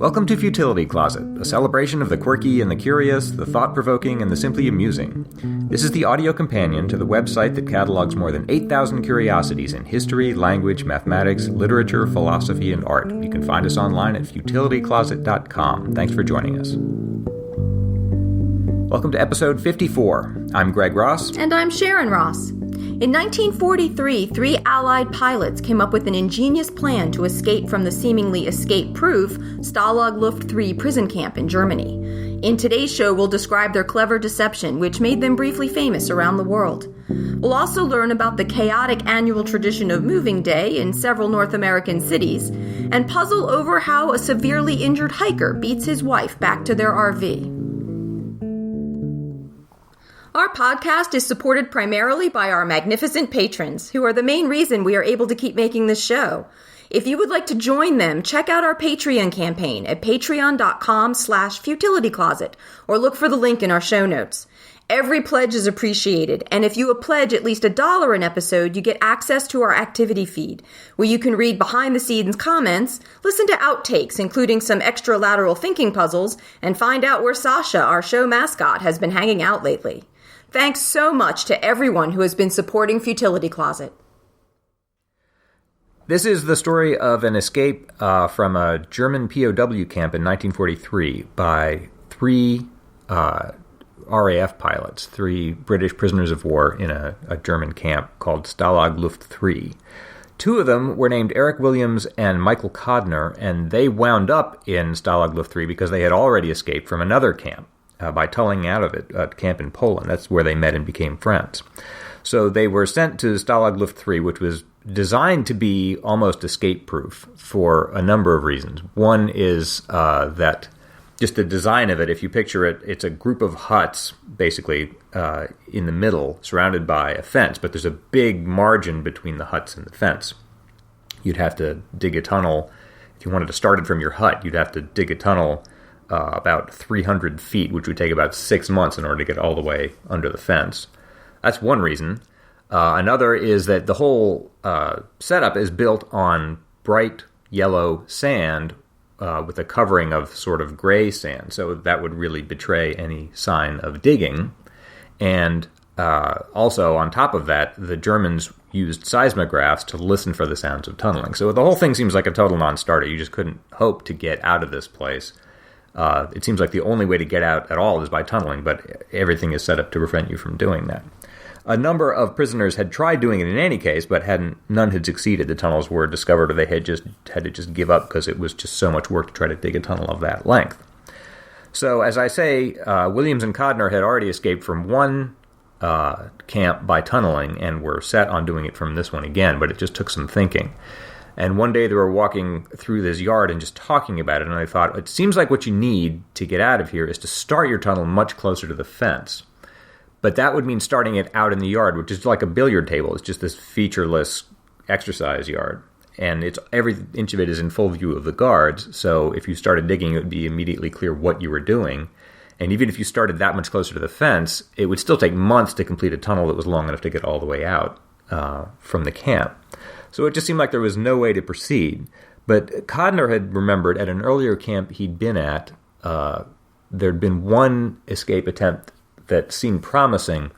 Welcome to Futility Closet, a celebration of the quirky and the curious, the thought-provoking and the simply amusing. This is the audio companion to the website that catalogs more than 8,000 curiosities in history, language, mathematics, literature, philosophy, and art. You can find us online at futilitycloset.com. Thanks for joining us. Welcome to episode 54. I'm Greg Ross. And I'm Sharon Ross. In 1943, 3 Allied pilots came up with an ingenious plan to escape from the seemingly escape-proof Stalag Luft III prison camp in Germany. In today's show, we'll describe their clever deception, which made them briefly famous around the world. We'll also learn about the chaotic annual tradition of moving day in several North American cities, and puzzle over how a severely injured hiker beats his wife back to their RV. Our podcast is supported primarily by our magnificent patrons, who are the main reason we are able to keep making this show. If you would like to join them, check out our Patreon campaign at patreon.com/futilitycloset, or look for the link in our show notes. Every pledge is appreciated, and if you pledge at least $1 an episode, you get access to our activity feed, where you can read behind-the-scenes comments, listen to outtakes, including some extra lateral thinking puzzles, and find out where Sasha, our show mascot, has been hanging out lately. Thanks so much to everyone who has been supporting Futility Closet. This is the story of an escape from a German POW camp in 1943 by 3 RAF pilots, 3 British prisoners of war in a German camp called Stalag Luft III. 2 of them were named Eric Williams and Michael Codner, and they wound up in Stalag Luft III because they had already escaped from another camp. By tunneling out of it, a camp in Poland. That's where they met and became friends. So they were sent to Stalag Luft III, which was designed to be almost escape-proof for a number of reasons. One is that just the design of it, if you picture it, it's a group of huts, basically, in the middle, surrounded by a fence, but there's a big margin between the huts and the fence. You'd have to dig a tunnel. If you wanted to start it from your hut, you'd have to dig a tunnel about 300 feet, which would take about 6 months in order to get all the way under the fence. That's one reason. Another is that the whole setup is built on bright yellow sand with a covering of sort of gray sand, so that would really betray any sign of digging. And also, on top of that, the Germans used seismographs to listen for the sounds of tunneling. So the whole thing seems like a total non-starter. You just couldn't hope to get out of this place. It seems like the only way to get out at all is by tunneling, but everything is set up to prevent you from doing that. A number of prisoners had tried doing it in any case, but none had succeeded. The tunnels were discovered, or they had to just give up because it was just so much work to try to dig a tunnel of that length. So, as I say, Williams and Codner had already escaped from one camp by tunneling and were set on doing it from this one again, but it just took some thinking. And one day they were walking through this yard and just talking about it, and I thought, it seems like what you need to get out of here is to start your tunnel much closer to the fence. But that would mean starting it out in the yard, which is like a billiard table. It's just this featureless exercise yard. And every inch of it is in full view of the guards, so if you started digging, it would be immediately clear what you were doing. And even if you started that much closer to the fence, it would still take months to complete a tunnel that was long enough to get all the way out from the camp. So it just seemed like there was no way to proceed. But Codner had remembered at an earlier camp he'd been at, there'd been one escape attempt that seemed promising.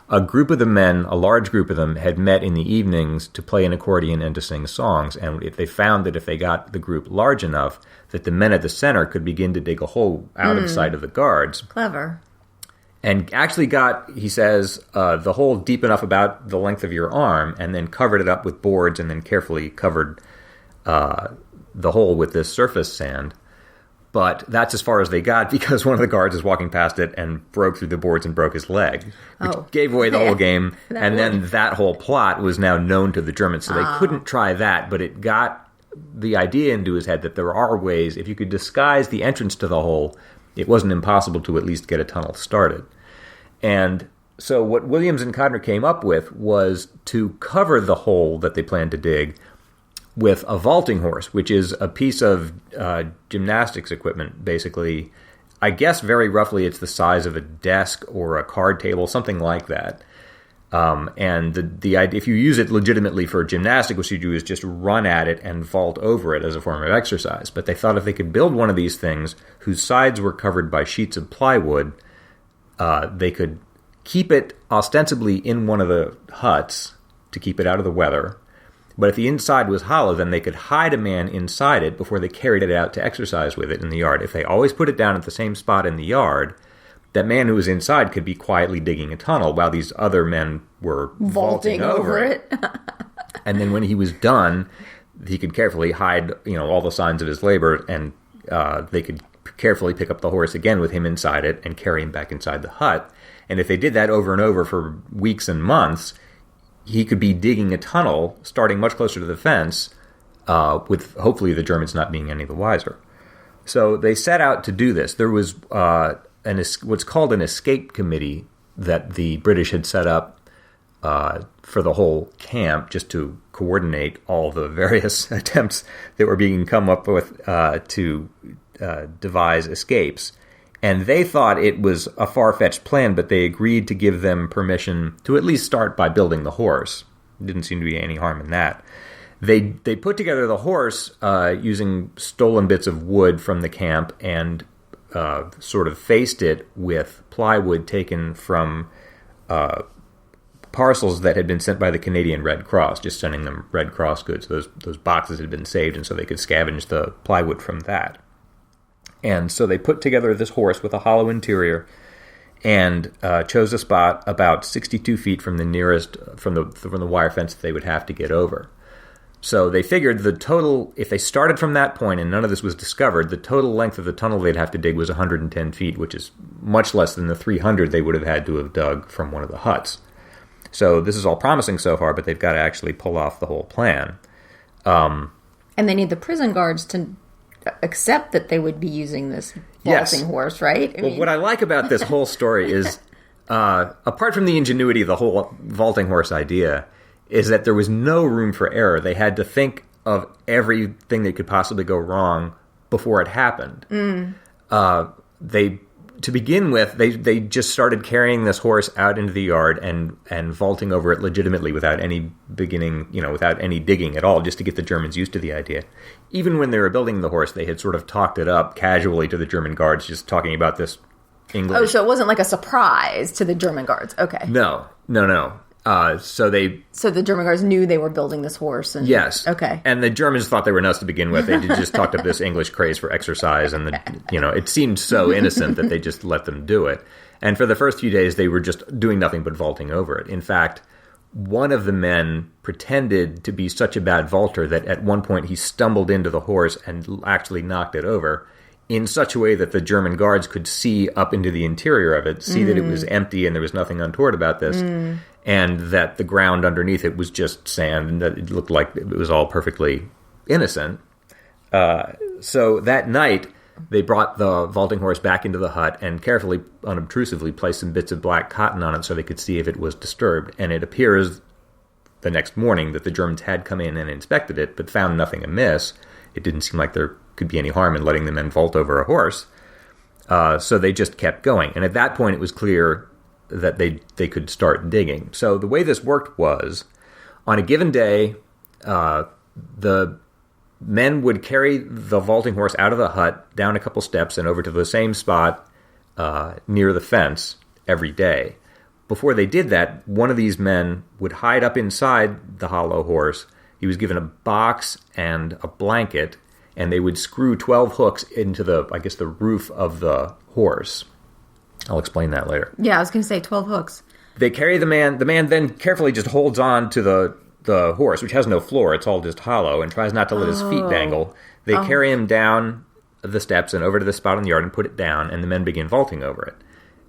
A group of the men, a large group of them, had met in the evenings to play an accordion and to sing songs. And they found that if they got the group large enough, that the men at the center could begin to dig a hole out of sight of the guards. Clever. And actually got, he says, the hole deep enough about the length of your arm, and then covered it up with boards, and then carefully covered the hole with this surface sand. But that's as far as they got, because one of the guards was walking past it and broke through the boards and broke his leg, which gave away the whole game. And then that whole plot was now known to the Germans, so they couldn't try that, but it got the idea into his head that there are ways, if you could disguise the entrance to the hole, it wasn't impossible to at least get a tunnel started. And so what Williams and Codner came up with was to cover the hole that they planned to dig with a vaulting horse, which is a piece of gymnastics equipment, basically. I guess very roughly it's the size of a desk or a card table, something like that. And the idea, if you use it legitimately for gymnastic, what you do is just run at it and vault over it as a form of exercise. But they thought if they could build one of these things whose sides were covered by sheets of plywood, they could keep it ostensibly in one of the huts to keep it out of the weather. But if the inside was hollow, then they could hide a man inside it before they carried it out to exercise with it in the yard. If they always put it down at the same spot in the yard, that man who was inside could be quietly digging a tunnel while these other men were vaulting over it. And then when he was done, he could carefully hide, all the signs of his labor, and they could carefully pick up the horse again with him inside it and carry him back inside the hut. And if they did that over and over for weeks and months, he could be digging a tunnel, starting much closer to the fence, with hopefully the Germans not being any the wiser. So they set out to do this. There was what's called an escape committee that the British had set up for the whole camp, just to coordinate all the various attempts that were being come up with to devise escapes. And they thought it was a far-fetched plan, but they agreed to give them permission to at least start by building the horse. Didn't seem to be any harm in that. They put together the horse using stolen bits of wood from the camp and sort of faced it with plywood taken from parcels that had been sent by the Canadian Red Cross, just sending them Red Cross goods. Those boxes had been saved, and so they could scavenge the plywood from that. And so they put together this horse with a hollow interior and chose a spot about 62 feet from the nearest, from the wire fence that they would have to get over. So they figured the total, if they started from that point and none of this was discovered, the total length of the tunnel they'd have to dig was 110 feet, which is much less than the 300 they would have had to have dug from one of the huts. So this is all promising so far, but they've got to actually pull off the whole plan. And they need the prison guards to accept that they would be using this vaulting horse, right? What I like about this whole story is, apart from the ingenuity of the whole vaulting horse idea, is that there was no room for error. They had to think of everything that could possibly go wrong before it happened. To begin with, they just started carrying this horse out into the yard and vaulting over it legitimately without any without any digging at all, just to get the Germans used to the idea. Even when they were building the horse, they had sort of talked it up casually to the German guards, just talking about this English. Oh, so it wasn't like a surprise to the German guards. Okay. No. So the German guards knew they were building this horse. And, yes. Okay. And the Germans thought they were nuts to begin with. They just talked up this English craze for exercise, and it seemed so innocent that they just let them do it. And for the first few days, they were just doing nothing but vaulting over it. In fact, one of the men pretended to be such a bad vaulter that at one point he stumbled into the horse and actually knocked it over in such a way that the German guards could see up into the interior of it, see that it was empty and there was nothing untoward about this, and that the ground underneath it was just sand, and that it looked like it was all perfectly innocent. So that night, they brought the vaulting horse back into the hut and carefully, unobtrusively placed some bits of black cotton on it so they could see if it was disturbed. And it appears the next morning that the Germans had come in and inspected it, but found nothing amiss. It didn't seem like there could be any harm in letting the men vault over a horse. So they just kept going. And at that point, it was clear that they could start digging. So the way this worked was, on a given day, the men would carry the vaulting horse out of the hut, down a couple steps, and over to the same spot near the fence every day. Before they did that, one of these men would hide up inside the hollow horse. He was given a box and a blanket, and they would screw 12 hooks into the roof of the horse. I'll explain that later. Yeah, I was going to say 12 hooks. They carry the man. The man then carefully just holds on to the horse, which has no floor. It's all just hollow, and tries not to let his feet dangle. They carry him down the steps and over to the spot in the yard and put it down, and the men begin vaulting over it.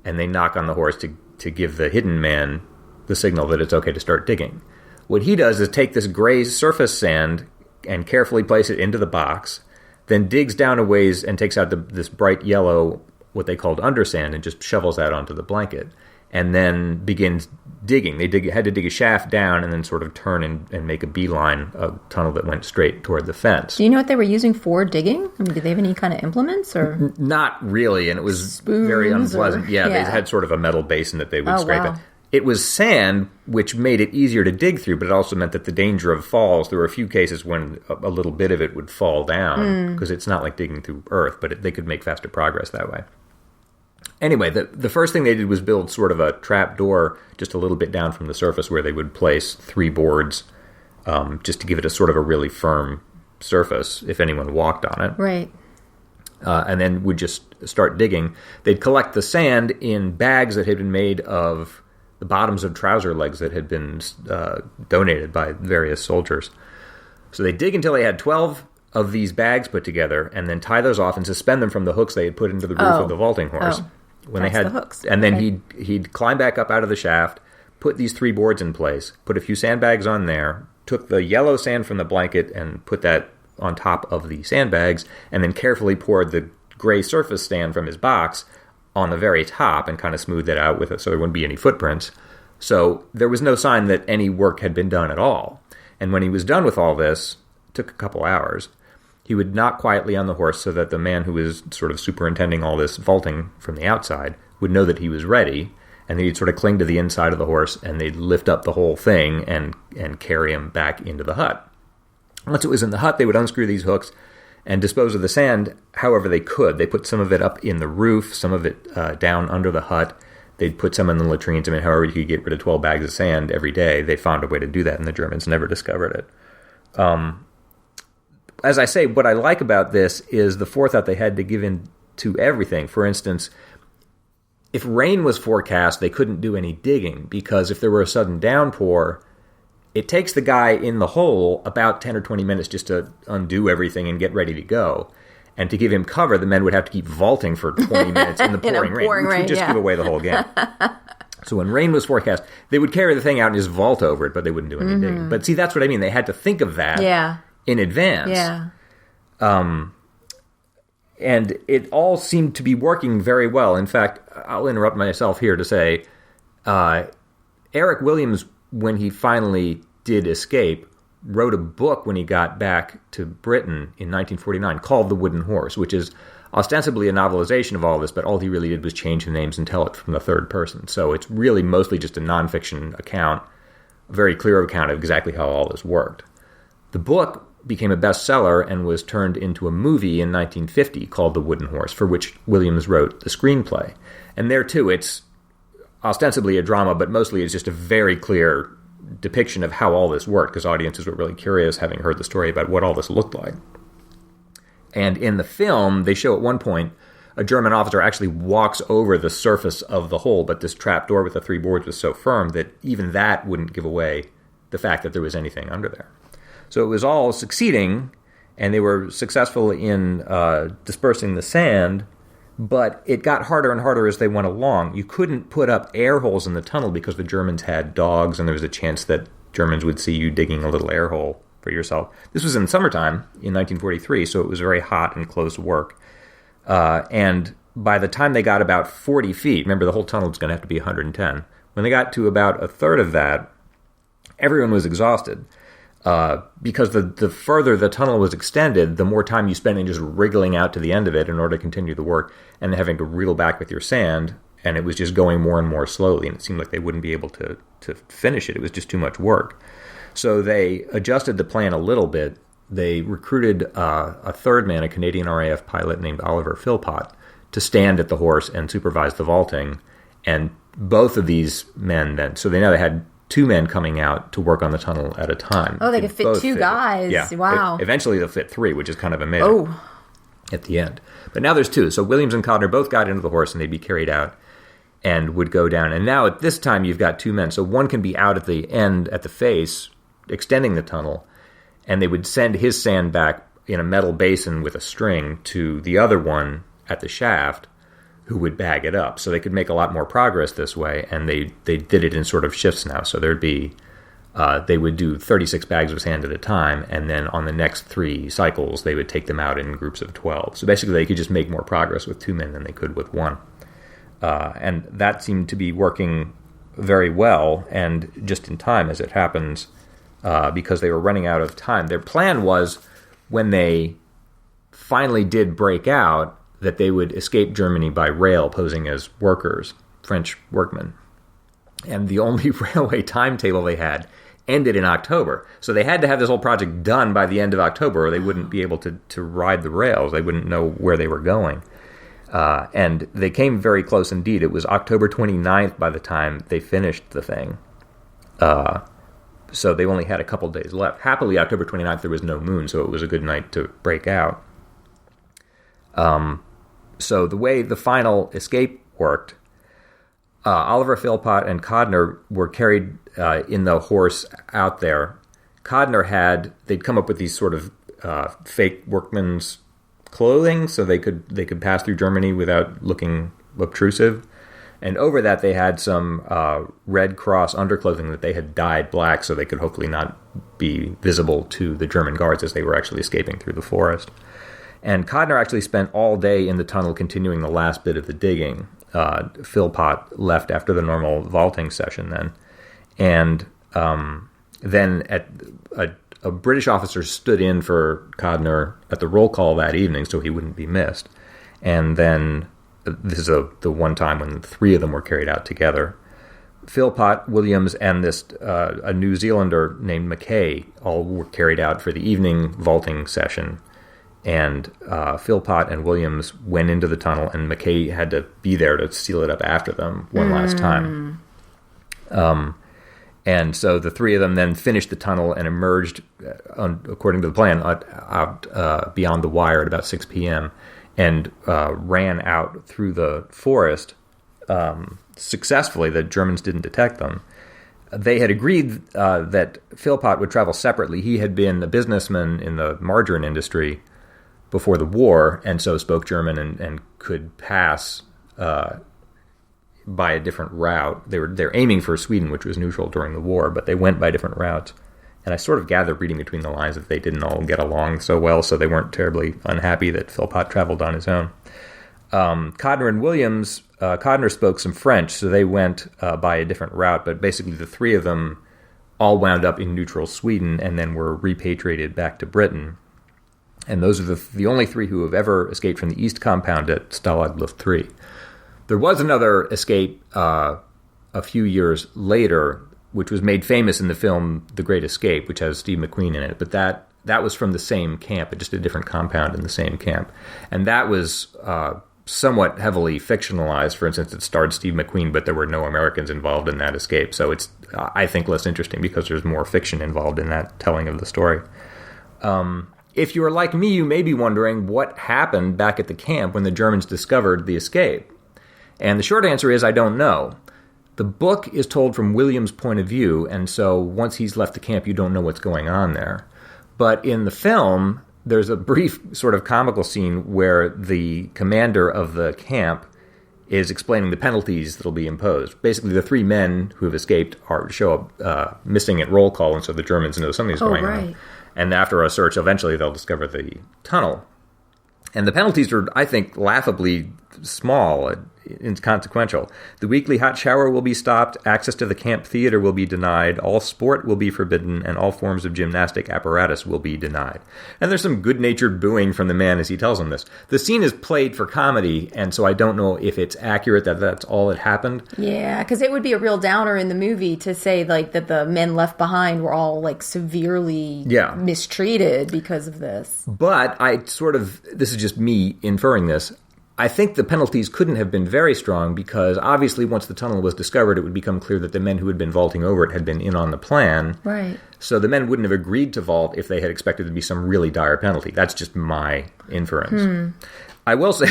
And they knock on the horse to give the hidden man the signal that it's okay to start digging. What he does is take this gray surface sand and carefully place it into the box, then digs down a ways and takes out this bright yellow, what they called undersand, and just shovels that onto the blanket, and then begins digging. They had to dig a shaft down and then sort of turn and make a beeline, a tunnel that went straight toward the fence. Do you know what they were using for digging? I mean, did they have any kind of implements? Or not really, and it was very unpleasant. Yeah, they had sort of a metal basin that they would scrape it. It was sand, which made it easier to dig through, but it also meant that the danger of falls, there were a few cases when a little bit of it would fall down, because it's not like digging through earth, but they could make faster progress that way. Anyway, the first thing they did was build sort of a trap door just a little bit down from the surface where they would place 3 boards just to give it a sort of a really firm surface if anyone walked on it. Right. And then would just start digging. They'd collect the sand in bags that had been made of the bottoms of trouser legs that had been donated by various soldiers. So they dig until they had 12 of these bags put together, and then tie those off and suspend them from the hooks they had put into the roof of the vaulting horse. When they had the hooks. And then he'd climb back up out of the shaft, put these 3 boards in place, put a few sandbags on there, took the yellow sand from the blanket and put that on top of the sandbags, and then carefully poured the gray surface sand from his box on the very top and kind of smoothed it out with it so there wouldn't be any footprints. So there was no sign that any work had been done at all. And when he was done with all this, it took a couple hours, he would knock quietly on the horse so that the man who was sort of superintending all this vaulting from the outside would know that he was ready, and then he'd sort of cling to the inside of the horse, and they'd lift up the whole thing and carry him back into the hut. Once it was in the hut, they would unscrew these hooks and dispose of the sand however they could. They put some of it up in the roof, some of it down under the hut. They'd put some in the latrines. I mean, however you could get rid of 12 bags of sand every day, they found a way to do that, and the Germans never discovered it. As I say, what I like about this is the forethought they had to give in to everything. For instance, if rain was forecast, they couldn't do any digging, because if there were a sudden downpour, it takes the guy in the hole about 10 or 20 minutes just to undo everything and get ready to go. And to give him cover, the men would have to keep vaulting for 20 minutes in the pouring rain, which would just give away the whole game. So when rain was forecast, they would carry the thing out and just vault over it, but they wouldn't do any digging. But see, that's what I mean. They had to think of that in advance. Yeah. And it all seemed to be working very well. In fact, I'll interrupt myself here to say, Eric Williams, when he finally did escape, wrote a book when he got back to Britain in 1949 called The Wooden Horse, which is ostensibly a novelization of all this, but all he really did was change the names and tell it from the third person. So it's really mostly just a nonfiction account, a very clear account of exactly how all this worked. The book became a bestseller and was turned into a movie in 1950 called The Wooden Horse, for which Williams wrote the screenplay. And there, too, it's ostensibly a drama, but mostly it's just a very clear depiction of how all this worked, because audiences were really curious, having heard the story, about what all this looked like. And in the film, they show at one point a German officer actually walks over the surface of the hole, but this trap door with the 3 boards was so firm that even that wouldn't give away the fact that there was anything under there. So it was all succeeding, and they were successful in dispersing the sand, but it got harder and harder as they went along. You couldn't put up air holes in the tunnel because the Germans had dogs, and there was a chance that Germans would see you digging a little air hole for yourself. This was in summertime in 1943, so it was very hot and close work. And by the time they got about 40 feet, remember the whole tunnel is going to have to be 110. When they got to about a third of that, everyone was exhausted. Because the further the tunnel was extended, the more time you spent in just wriggling out to the end of it in order to continue the work, and then having to reel back with your sand, and it was just going more and more slowly, and it seemed like they wouldn't be able to finish it. It was just too much work. So they adjusted the plan a little bit. They recruited a third man, a Canadian RAF pilot named Oliver Philpot, to stand at the horse and supervise the vaulting, and both of these men then, so they had 2 men coming out to work on the tunnel at a time. Oh, they could fit 2 guys. Yeah. Wow. Eventually they'll fit 3, which is kind of amazing at the end. But now there's 2. So Williams and Codner both got into the horse, and they'd be carried out and would go down. And now at this time you've got 2 men. So one can be out at the end, at the face, extending the tunnel, and they would send his sand back in a metal basin with a string to the other one at the shaft, who would bag it up. So they could make a lot more progress this way, and they did it in sort of shifts now. So there'd be, they would do 36 bags of sand at a time, and then on the next 3 cycles, they would take them out in groups of 12. So basically they could just make more progress with 2 men than they could with 1. And that seemed to be working very well, and just in time as it happens, because they were running out of time. Their plan was, when they finally did break out, that they would escape Germany by rail, posing as workers, French workmen. And the only railway timetable they had ended in October. So they had to have this whole project done by the end of October, or they wouldn't be able to ride the rails. They wouldn't know where they were going. And they came very close indeed. It was October 29th by the time they finished the thing. So they only had a couple days left. Happily, October 29th, there was no moon, so it was a good night to break out. So the way the final escape worked, Oliver, Philpot, and Codner were carried in the horse out there. Codner they'd come up with these sort of fake workman's clothing so they could pass through Germany without looking obtrusive. And over that, they had some Red Cross underclothing that they had dyed black so they could hopefully not be visible to the German guards as they were actually escaping through the forest. And Codner actually spent all day in the tunnel continuing the last bit of the digging. Philpot left after the normal vaulting session then. And then a British officer stood in for Codner at the roll call that evening so he wouldn't be missed. And then this is the one time when three of them were carried out together. Philpot, Williams, and a New Zealander named McKay all were carried out for the evening vaulting session. And Philpot and Williams went into the tunnel, and McKay had to be there to seal it up after them one last time. And so the three of them then finished the tunnel and emerged, according to the plan, out beyond the wire at about 6 p.m. and ran out through the forest successfully. The Germans didn't detect them. They had agreed that Philpot would travel separately. He had been a businessman in the margarine industry before the war, and so spoke German and could pass by a different route. They're aiming for Sweden, which was neutral during the war, but they went by different routes. And I sort of gathered reading between the lines that they didn't all get along so well, so they weren't terribly unhappy that Philpot traveled on his own. Codner and Williams, Codner spoke some French, so they went by a different route, but basically the three of them all wound up in neutral Sweden and then were repatriated back to Britain. And those are the only three who have ever escaped from the East Compound at Stalag Luft III. There was another escape a few years later, which was made famous in the film The Great Escape, which has Steve McQueen in it. But that was from the same camp, just a different compound in the same camp. And that was somewhat heavily fictionalized. For instance, it starred Steve McQueen, but there were no Americans involved in that escape. So it's, I think, less interesting because there's more fiction involved in that telling of the story. If you are like me, you may be wondering what happened back at the camp when the Germans discovered the escape. And the short answer is I don't know. The book is told from William's point of view, and so once he's left the camp, you don't know what's going on there. But in the film, there's a brief sort of comical scene where the commander of the camp is explaining the penalties that'll be imposed. Basically, the three men who have escaped show up missing at roll call, and so the Germans know something's going on. And after a search, eventually they'll discover the tunnel. And the penalties are, I think, laughably small, inconsequential. The weekly hot shower will be stopped, access to the camp theater will be denied, all sport will be forbidden, and all forms of gymnastic apparatus will be denied. And there's some good-natured booing from the man as he tells him this. The scene is played for comedy, and so I don't know if it's accurate that that's all that happened. Yeah, because it would be a real downer in the movie to say like that the men left behind were all like severely mistreated because of this. But this is just me inferring this, I think the penalties couldn't have been very strong because obviously once the tunnel was discovered, it would become clear that the men who had been vaulting over it had been in on the plan. Right. So the men wouldn't have agreed to vault if they had expected to be some really dire penalty. That's just my inference. I will say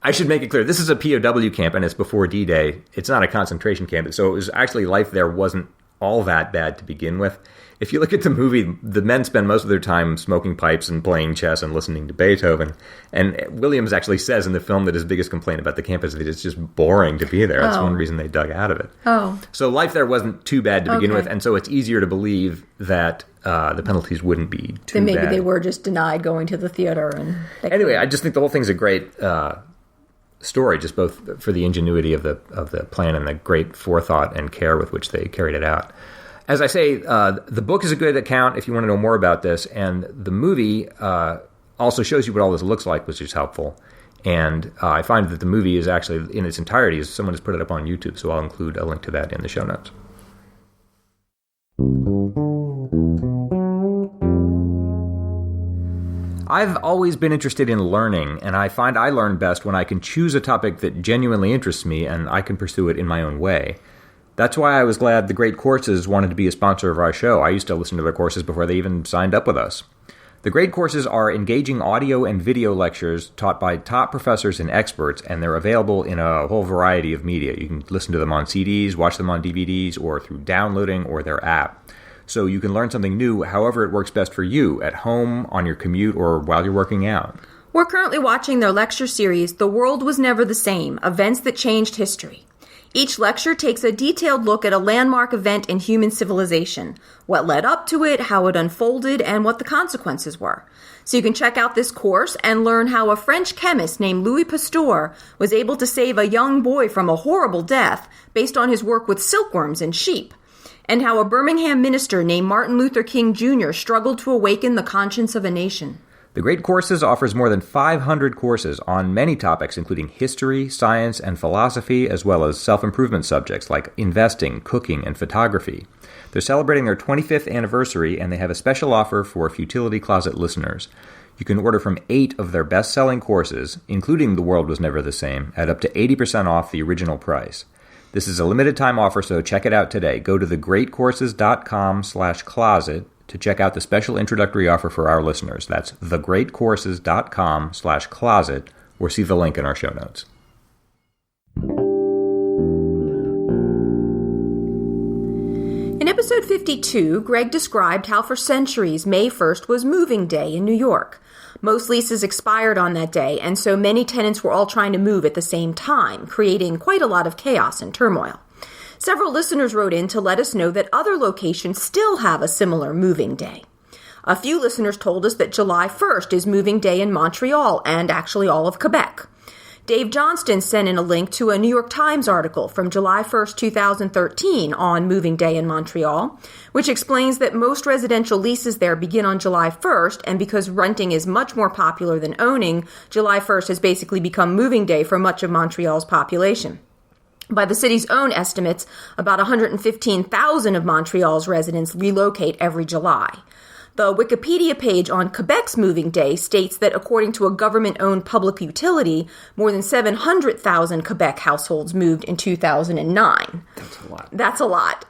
I should make it clear, this is a POW camp and it's before D-Day. It's not a concentration camp. So it was actually life there wasn't all that bad to begin with. If you look at the movie, the men spend most of their time smoking pipes and playing chess and listening to Beethoven. And Williams actually says in the film that his biggest complaint about the camp is that it's just boring to be there. That's one reason they dug out of it. So life there wasn't too bad to begin with, and so it's easier to believe that the penalties wouldn't be too then maybe bad. They were just denied going to the theater. Anyway, I just think the whole thing's a great story, just both for the ingenuity of the plan and the great forethought and care with which they carried it out. As I say, the book is a good account if you want to know more about this, and the movie also shows you what all this looks like, which is helpful. And I find that the movie is actually, in its entirety, someone has put it up on YouTube, so I'll include a link to that in the show notes. I've always been interested in learning, and I find I learn best when I can choose a topic that genuinely interests me and I can pursue it in my own way. That's why I was glad the Great Courses wanted to be a sponsor of our show. I used to listen to their courses before they even signed up with us. The Great Courses are engaging audio and video lectures taught by top professors and experts, and they're available in a whole variety of media. You can listen to them on CDs, watch them on DVDs, or through downloading or their app. So you can learn something new however it works best for you, at home, on your commute, or while you're working out. We're currently watching their lecture series, The World Was Never the Same, Events That Changed History. Each lecture takes a detailed look at a landmark event in human civilization, what led up to it, how it unfolded, and what the consequences were. So you can check out this course and learn how a French chemist named Louis Pasteur was able to save a young boy from a horrible death based on his work with silkworms and sheep, and how a Birmingham minister named Martin Luther King Jr. struggled to awaken the conscience of a nation. The Great Courses offers more than 500 courses on many topics, including history, science, and philosophy, as well as self-improvement subjects like investing, cooking, and photography. They're celebrating their 25th anniversary, and they have a special offer for Futility Closet listeners. You can order from 8 of their best-selling courses, including The World Was Never the Same, at up to 80% off the original price. This is a limited-time offer, so check it out today. Go to thegreatcourses.com/closet to check out the special introductory offer for our listeners. That's thegreatcourses.com/closet, or see the link in our show notes. In episode 52, Greg described how for centuries May 1st was moving day in New York. Most leases expired on that day, and so many tenants were all trying to move at the same time, creating quite a lot of chaos and turmoil. Several listeners wrote in to let us know that other locations still have a similar moving day. A few listeners told us that July 1st is moving day in Montreal and actually all of Quebec. Dave Johnston sent in a link to a New York Times article from July 1st, 2013 on moving day in Montreal, which explains that most residential leases there begin on July 1st, and because renting is much more popular than owning, July 1st has basically become moving day for much of Montreal's population. By the city's own estimates, about 115,000 of Montreal's residents relocate every July. The Wikipedia page on Quebec's moving day states that according to a government-owned public utility, more than 700,000 Quebec households moved in 2009. That's a lot.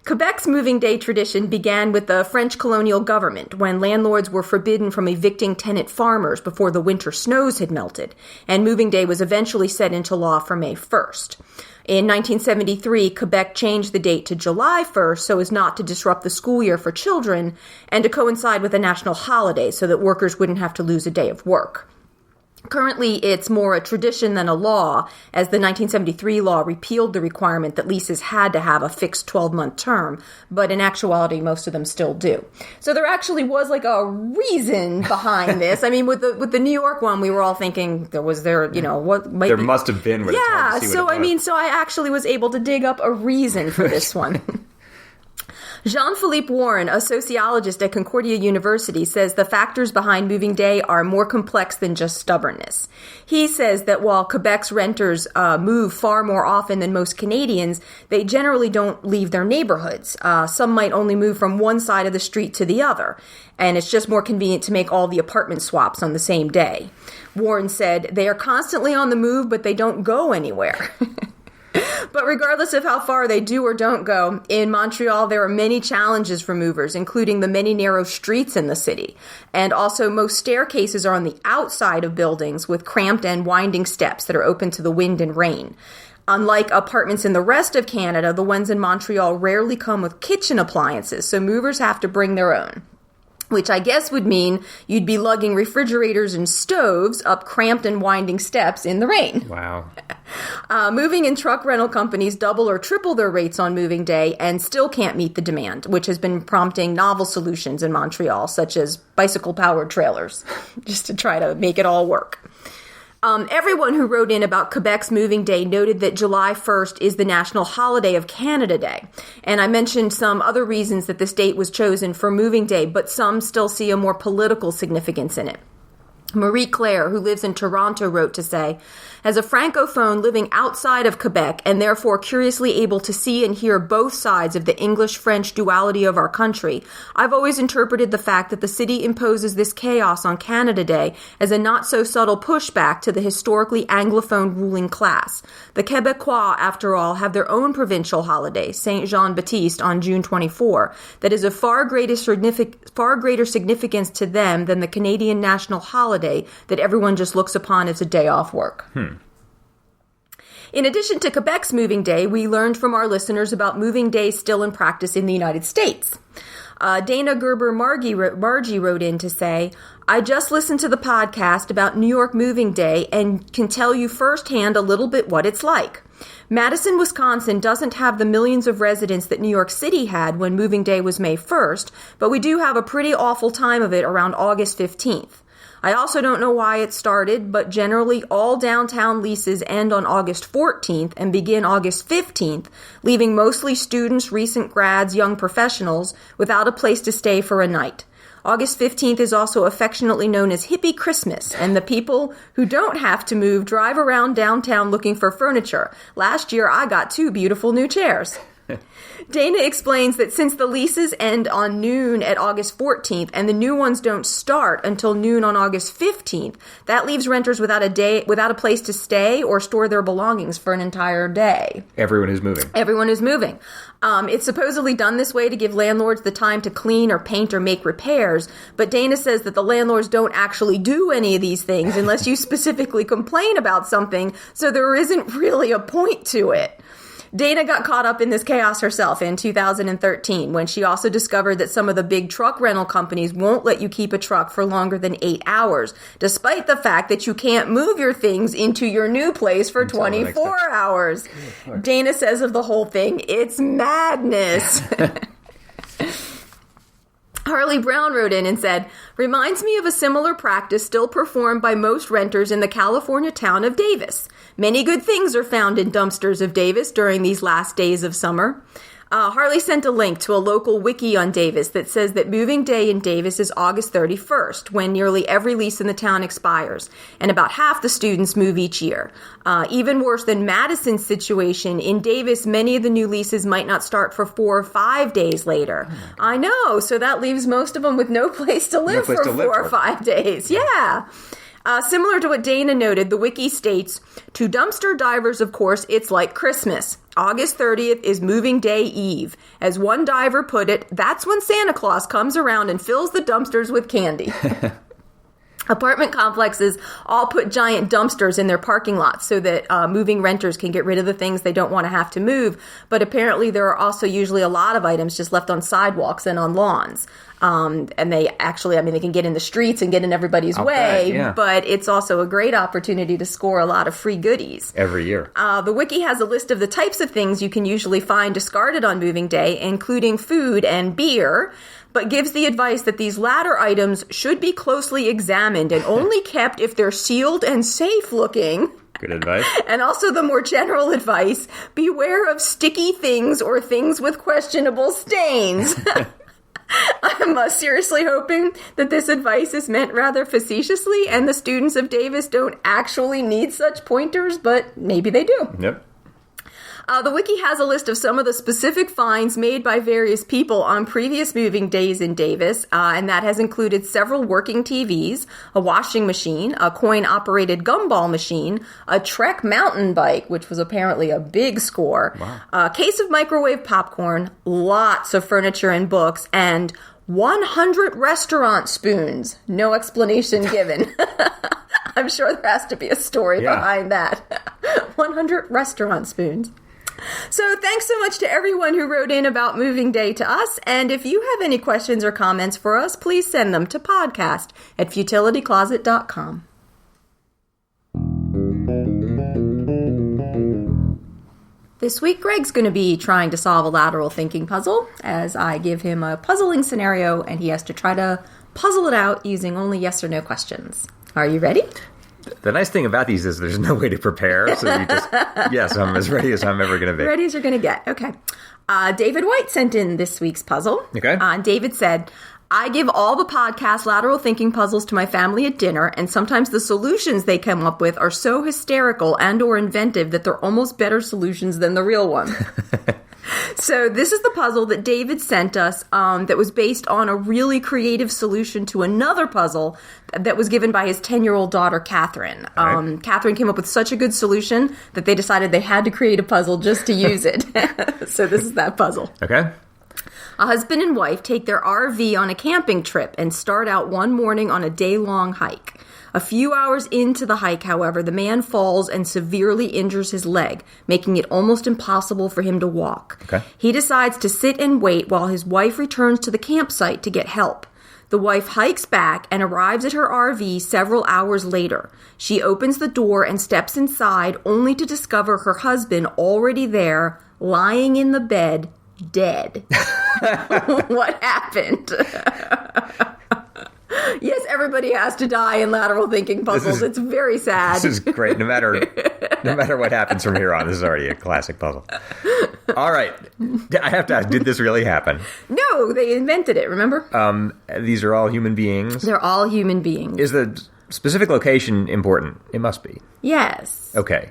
Quebec's moving day tradition began with the French colonial government when landlords were forbidden from evicting tenant farmers before the winter snows had melted, and moving day was eventually set into law for May 1st. In 1973, Quebec changed the date to July 1st so as not to disrupt the school year for children and to coincide with a national holiday so that workers wouldn't have to lose a day of work. Currently, it's more a tradition than a law, as the 1973 law repealed the requirement that leases had to have a fixed 12-month term, but in actuality, most of them still do. So there actually was like a reason behind this. I mean, with the New York one, we were all thinking there must have been. Yeah, so I actually was able to dig up a reason for this one. Jean-Philippe Warren, a sociologist at Concordia University, says the factors behind moving day are more complex than just stubbornness. He says that while Quebec's renters move far more often than most Canadians, they generally don't leave their neighborhoods. Some might only move from one side of the street to the other, and it's just more convenient to make all the apartment swaps on the same day. Warren said, they are constantly on the move, but they don't go anywhere. But regardless of how far they do or don't go, in Montreal there are many challenges for movers, including the many narrow streets in the city. And also most staircases are on the outside of buildings with cramped and winding steps that are open to the wind and rain. Unlike apartments in the rest of Canada, the ones in Montreal rarely come with kitchen appliances, so movers have to bring their own. Which I guess would mean you'd be lugging refrigerators and stoves up cramped and winding steps in the rain. Wow. Moving and truck rental companies double or triple their rates on moving day and still can't meet the demand, which has been prompting novel solutions in Montreal, such as bicycle-powered trailers, just to try to make it all work. Everyone who wrote in about Quebec's moving day noted that July 1st is the national holiday of Canada Day. And I mentioned some other reasons that this date was chosen for moving day, but some still see a more political significance in it. Marie Claire, who lives in Toronto, wrote to say, as a francophone living outside of Quebec and therefore curiously able to see and hear both sides of the English-French duality of our country, I've always interpreted the fact that the city imposes this chaos on Canada Day as a not-so-subtle pushback to the historically Anglophone ruling class. The Quebecois, after all, have their own provincial holiday, Saint Jean-Baptiste, on June 24, that is of far greater significance to them than the Canadian national holiday that everyone just looks upon as a day off work. In addition to Quebec's Moving Day, we learned from our listeners about Moving Day still in practice in the United States. Dana Gerber-Margie wrote in to say, I just listened to the podcast about New York Moving Day and can tell you firsthand a little bit what it's like. Madison, Wisconsin doesn't have the millions of residents that New York City had when Moving Day was May 1st, but we do have a pretty awful time of it around August 15th. I also don't know why it started, but generally all downtown leases end on August 14th and begin August 15th, leaving mostly students, recent grads, young professionals without a place to stay for a night. August 15th is also affectionately known as Hippie Christmas, and the people who don't have to move drive around downtown looking for furniture. Last year, I got 2 beautiful new chairs. Dana explains that since the leases end on noon at August 14th and the new ones don't start until noon on August 15th, that leaves renters without a place to stay or store their belongings for an entire day. Everyone is moving. Everyone is moving. It's supposedly done this way to give landlords the time to clean or paint or make repairs, but Dana says that the landlords don't actually do any of these things unless you specifically complain about something, so there isn't really a point to it. Dana got caught up in this chaos herself in 2013 when she also discovered that some of the big truck rental companies won't let you keep a truck for longer than 8 hours, despite the fact that you can't move your things into your new place for 24 hours. Dana says of the whole thing, it's madness. Harley Brown wrote in and said, reminds me of a similar practice still performed by most renters in the California town of Davis. Many good things are found in dumpsters of Davis during these last days of summer. Harley sent a link to a local wiki on Davis that says that moving day in Davis is August 31st, when nearly every lease in the town expires, and about half the students move each year. Even worse than Madison's situation, in Davis, many of the new leases might not start for 4 or 5 days later. I know, so that leaves most of them with no place to live for 4 or 5 days. Yeah. Similar to what Dana noted, the wiki states, to dumpster divers, of course, it's like Christmas. August 30th is Moving Day Eve. As one diver put it, that's when Santa Claus comes around and fills the dumpsters with candy. Apartment complexes all put giant dumpsters in their parking lots so that moving renters can get rid of the things they don't want to have to move. But apparently there are also usually a lot of items just left on sidewalks and on lawns. And they actually, they can get in the streets and get in everybody's way, but it's also a great opportunity to score a lot of free goodies. Every year. The wiki has a list of the types of things you can usually find discarded on moving day, including food and beer, but gives the advice that these latter items should be closely examined and only kept if they're sealed and safe looking. Good advice. And also the more general advice, beware of sticky things or things with questionable stains. I'm seriously hoping that this advice is meant rather facetiously and the students of Davis don't actually need such pointers, but maybe they do. Yep. The wiki has a list of some of the specific finds made by various people on previous moving days in Davis, and that has included several working TVs, a washing machine, a coin-operated gumball machine, a Trek mountain bike, which was apparently a big score, a case of microwave popcorn, lots of furniture and books, and 100 restaurant spoons. No explanation given. I'm sure there has to be a story behind that. 100 restaurant spoons. So thanks so much to everyone who wrote in about moving day to us. And if you have any questions or comments for us, please send them to podcast@futilitycloset.com. This week, Greg's going to be trying to solve a lateral thinking puzzle as I give him a puzzling scenario and he has to try to puzzle it out using only yes or no questions. Are you ready? The nice thing about these is there's no way to prepare, so you just, yes, I'm as ready as I'm ever going to be. Ready as you're going to get. Okay. David White sent in this week's puzzle. Okay. David said, I give all the podcast lateral thinking puzzles to my family at dinner, and sometimes the solutions they come up with are so hysterical and or inventive that they're almost better solutions than the real one. So this is the puzzle that David sent us that was based on a really creative solution to another puzzle that was given by his 10-year-old daughter, Catherine. Right. Catherine came up with such a good solution that they decided they had to create a puzzle just to use it. So this is that puzzle. Okay. A husband and wife take their RV on a camping trip and start out one morning on a day-long hike. A few hours into the hike, however, the man falls and severely injures his leg, making it almost impossible for him to walk. Okay. He decides to sit and wait while his wife returns to the campsite to get help. The wife hikes back and arrives at her RV several hours later. She opens the door and steps inside, only to discover her husband already there, lying in the bed, dead. What happened? Yes, everybody has to die in lateral thinking puzzles. It's very sad. This is great. No matter what happens from here on, this is already a classic puzzle. All right. I have to ask, did this really happen? No, they invented it, remember? These are all human beings? They're all human beings. Is the specific location important? It must be. Yes. Okay.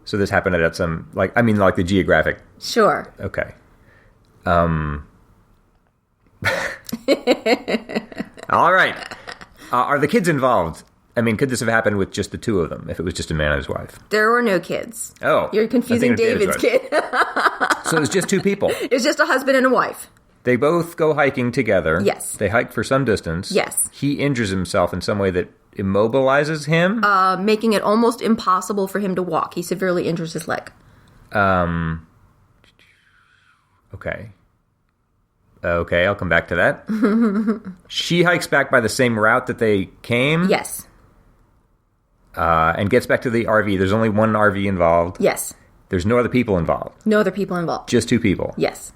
So this happened at some, like the geographic. Sure. Okay. All right. Are the kids involved? I mean, could this have happened with just the two of them, if it was just a man and his wife? There were no kids. Oh. You're confusing David's kid. So it was just two people. It's just a husband and a wife. They both go hiking together. Yes. They hike for some distance. Yes. He injures himself in some way that immobilizes him. Making it almost impossible for him to walk. He severely injures his leg. Okay. Okay, I'll come back to that. She hikes back by the same route that they came? Yes. And gets back to the RV. There's only one RV involved? Yes. There's no other people involved? No other people involved. Just two people? Yes.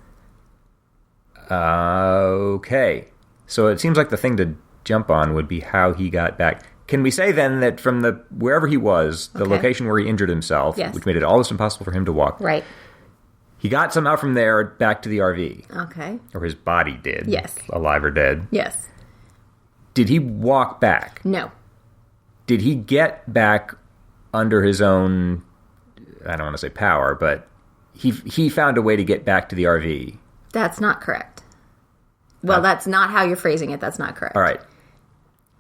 Okay. So it seems like the thing to jump on would be how he got back. Can we say then that from wherever he was, the location where he injured himself, yes, which made it almost impossible for him to walk, right, he got somehow from there back to the RV. Okay. Or his body did. Yes. Alive or dead. Yes. Did he walk back? No. Did he get back under his own, I don't want to say power, but he found a way to get back to the RV? That's not correct. Well, that's not how you're phrasing it. That's not correct. All right.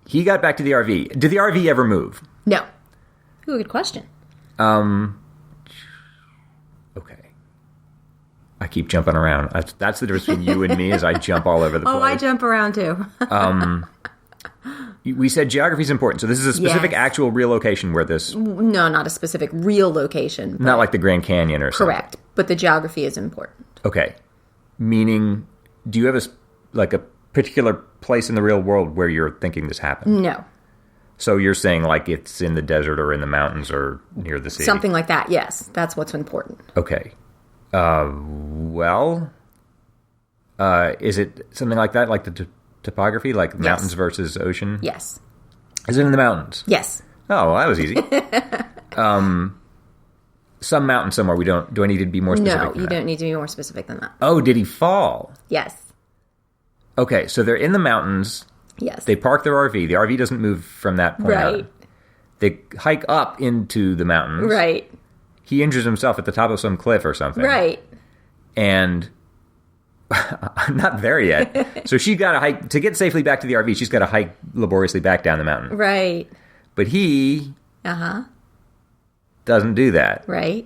He got back to the RV. Did the RV ever move? No. Ooh, good question. Okay. I keep jumping around. That's the difference between you and me, is I jump all over the place. Oh, I jump around too. We said geography is important, so this is a specific actual real location where this... No, not a specific real location. Not like the Grand Canyon or something. Correct, but the geography is important. Okay. Meaning, do you have a particular place in the real world where you're thinking this happened? No. So you're saying like it's in the desert or in the mountains or near the sea? Something like that, yes. That's what's important. Okay. Is it something like that, like the topography, like mountains versus ocean? Yes. Is it in the mountains? Yes. Oh, well, that was easy. Some mountain somewhere. Do I need to be more specific? No, you don't need to be more specific than that. Oh, did he fall? Yes. Okay, so they're in the mountains. Yes. They park their RV. The RV doesn't move from that point right. on. They hike up into the mountains. Right. He injures himself at the top of some cliff or something. Right. And I'm not there yet. So she's got to hike. To get safely back to the RV, she's got to hike laboriously back down the mountain. Right. But he doesn't do that. Right.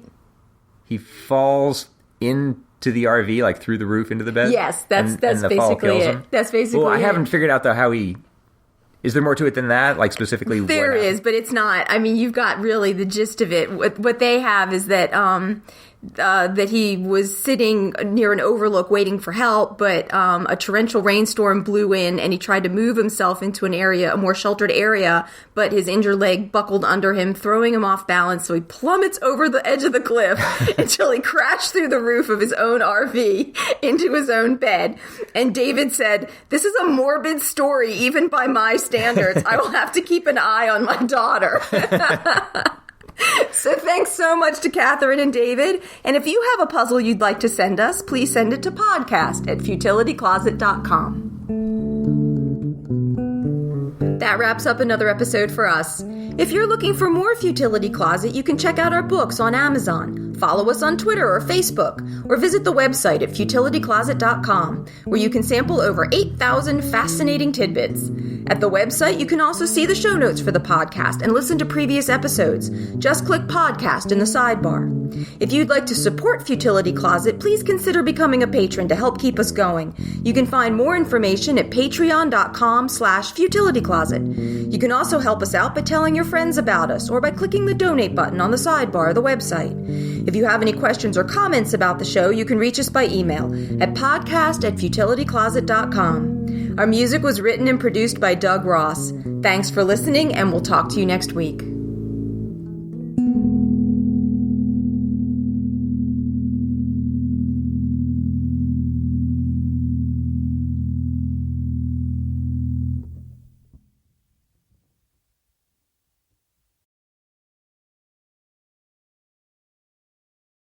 He falls into the RV, like through the roof into the bed? Yes, that's basically it. That's basically Well, I it. haven't figured out, though, how he... Is there more to it than that? Like, specifically There is, but it's not. I mean, you've got really the gist of it. What they have is that that he was sitting near an overlook waiting for help, but a torrential rainstorm blew in, and he tried to move himself into a more sheltered area, but his injured leg buckled under him, throwing him off balance, so he plummets over the edge of the cliff until he crashed through the roof of his own RV into his own bed. And David said, "This is a morbid story, even by my standards. I will have to keep an eye on my daughter." So thanks so much to Catherine and David. And if you have a puzzle you'd like to send us, please send it to podcast@futilitycloset.com. That wraps up another episode for us. If you're looking for more Futility Closet, you can check out our books on Amazon, follow us on Twitter or Facebook, or visit the website at futilitycloset.com, where you can sample over 8,000 fascinating tidbits. At the website, you can also see the show notes for the podcast and listen to previous episodes. Just click Podcast in the sidebar. If you'd like to support Futility Closet, please consider becoming a patron to help keep us going. You can find more information at patreon.com/futilitycloset. You can also help us out by telling your friends about us or by clicking the donate button on the sidebar of the website. If you have any questions or comments about the show, you can reach us by email at podcast@futilitycloset.com. Our music was written and produced by Doug Ross. Thanks for listening, and we'll talk to you next week.